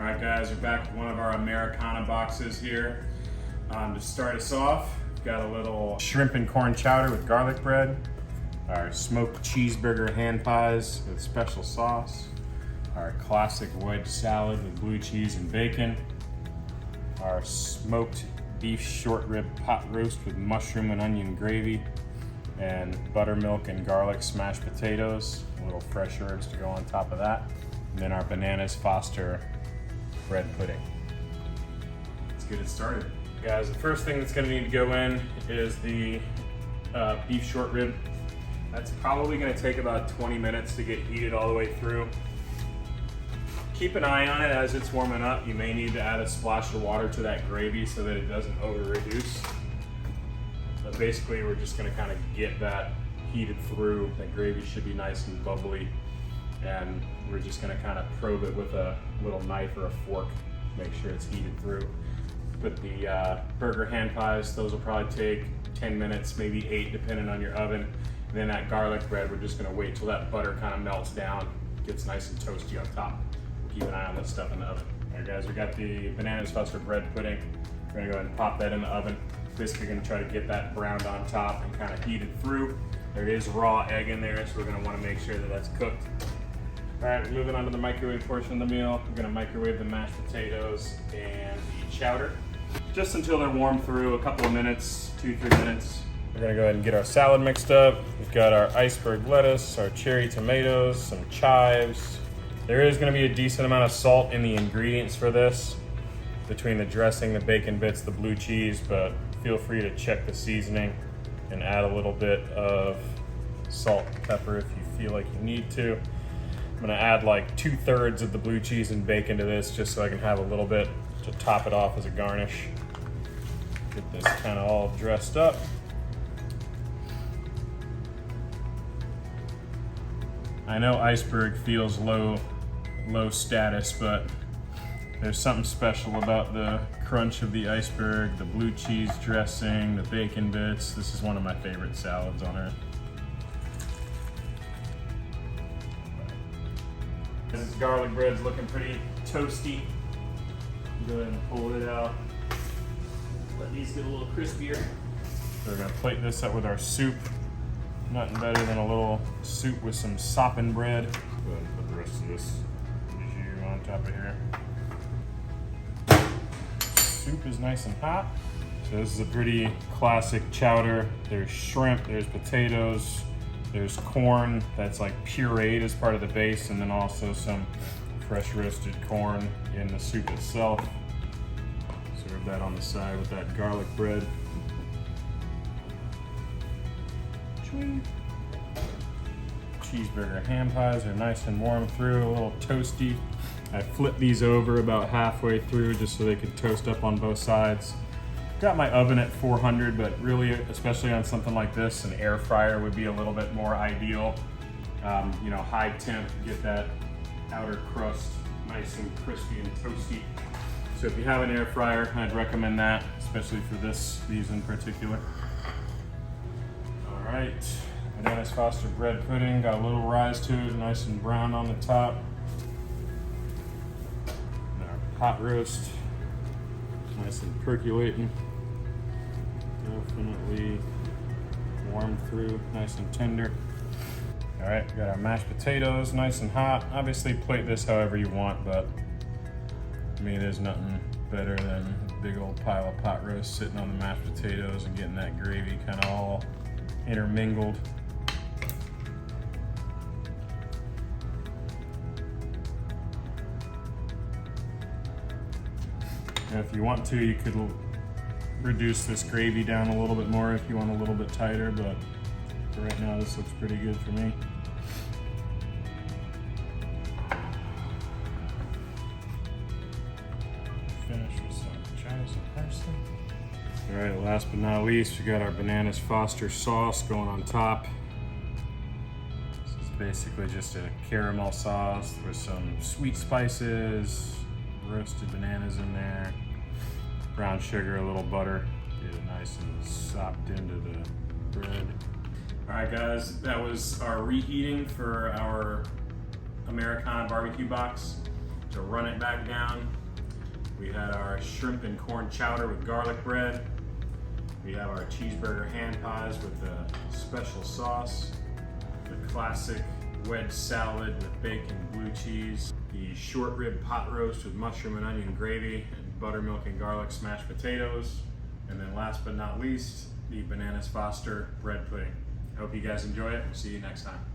All right guys, we're back with one of our Americana boxes here. To start us off, we've got a little shrimp and corn chowder with garlic bread, our smoked cheeseburger hand pies with special sauce, our classic wedge salad with blue cheese and bacon, our smoked beef short rib pot roast with mushroom and onion gravy, and buttermilk and garlic smashed potatoes, a little fresh herbs to go on top of that, and then our bananas Foster bread pudding. Let's get it started. Guys, the first thing that's gonna need to go in is the beef short rib. That's probably gonna take about 20 minutes to get heated all the way through. Keep an eye on it as it's warming up. You may need to add a splash of water to that gravy so that it doesn't over reduce. But basically we're just gonna kind of get that heated through. That gravy should be nice and bubbly. And we're just gonna kind of probe it with a little knife or a fork, make sure it's heated through. Put the burger hand pies, those will probably take 10 minutes, maybe 8 depending on your oven. And then that garlic bread, we're just gonna wait till that butter kind of melts down, gets nice and toasty on top. Keep an eye on that stuff in the oven. All right guys, we got the bananas Foster bread pudding. We're gonna go ahead and pop that in the oven. Basically gonna try to get that browned on top and kind of heated through. There is raw egg in there, so we're gonna wanna make sure that that's cooked. All right, moving on to the microwave portion of the meal. We're gonna microwave the mashed potatoes and the chowder, just until they're warm through, a couple of minutes, 2-3 minutes. We're gonna go ahead and get our salad mixed up. We've got our iceberg lettuce, our cherry tomatoes, some chives. There is gonna be a decent amount of salt in the ingredients for this, between the dressing, the bacon bits, the blue cheese, but feel free to check the seasoning and add a little bit of salt and pepper if you feel like you need to. I'm gonna add like 2/3 of the blue cheese and bacon to this just so I can have a little bit to top it off as a garnish. Get this kind of all dressed up. I know iceberg feels low status, but there's something special about the crunch of the iceberg, the blue cheese dressing, the bacon bits. This is one of my favorite salads on earth. This garlic bread's looking pretty toasty. Go ahead and pull it out. Let these get a little crispier. So we're gonna plate this up with our soup. Nothing better than a little soup with some saucepan bread. Go ahead and put the rest of this jus on top of here. Soup is nice and hot. So this is a pretty classic chowder. There's shrimp, there's potatoes, there's corn that's like pureed as part of the base, and then also some fresh roasted corn in the soup itself. Serve that on the side with that garlic bread. Cheeseburger ham pies are nice and warm through, a little toasty. I flip these over about halfway through just so they can toast up on both sides. Got my oven at 400, but really, especially on something like this, an air fryer would be a little bit more ideal. You know, high temp, get that outer crust nice and crispy and toasty. So if you have an air fryer, I'd recommend that, especially for these in particular. All right, bananas Foster bread pudding, got a little rise to it, nice and brown on the top. And our pot roast, nice and percolating. Definitely warm through, nice and tender. All right, got our mashed potatoes, nice and hot. Obviously plate this however you want, but to me there's nothing better than a big old pile of pot roast sitting on the mashed potatoes and getting that gravy kind of all intermingled. And if you want to, you could reduce this gravy down a little bit more if you want a little bit tighter, but for right now this looks pretty good for me. Finish with some chives and parsley. All right, last but not least, we got our bananas Foster sauce going on top. This is basically just a caramel sauce with some sweet spices, roasted bananas in there, brown sugar, a little butter, get it nice and sopped into the bread. All right guys, that was our reheating for our Americana barbecue box. To run it back down, we had our shrimp and corn chowder with garlic bread. We have our cheeseburger hand pies with a special sauce. The classic wedge salad with bacon, blue cheese. The short rib pot roast with mushroom and onion gravy and buttermilk and garlic smashed potatoes. And then last but not least, the bananas Foster bread pudding. I hope you guys enjoy it. We'll see you next time.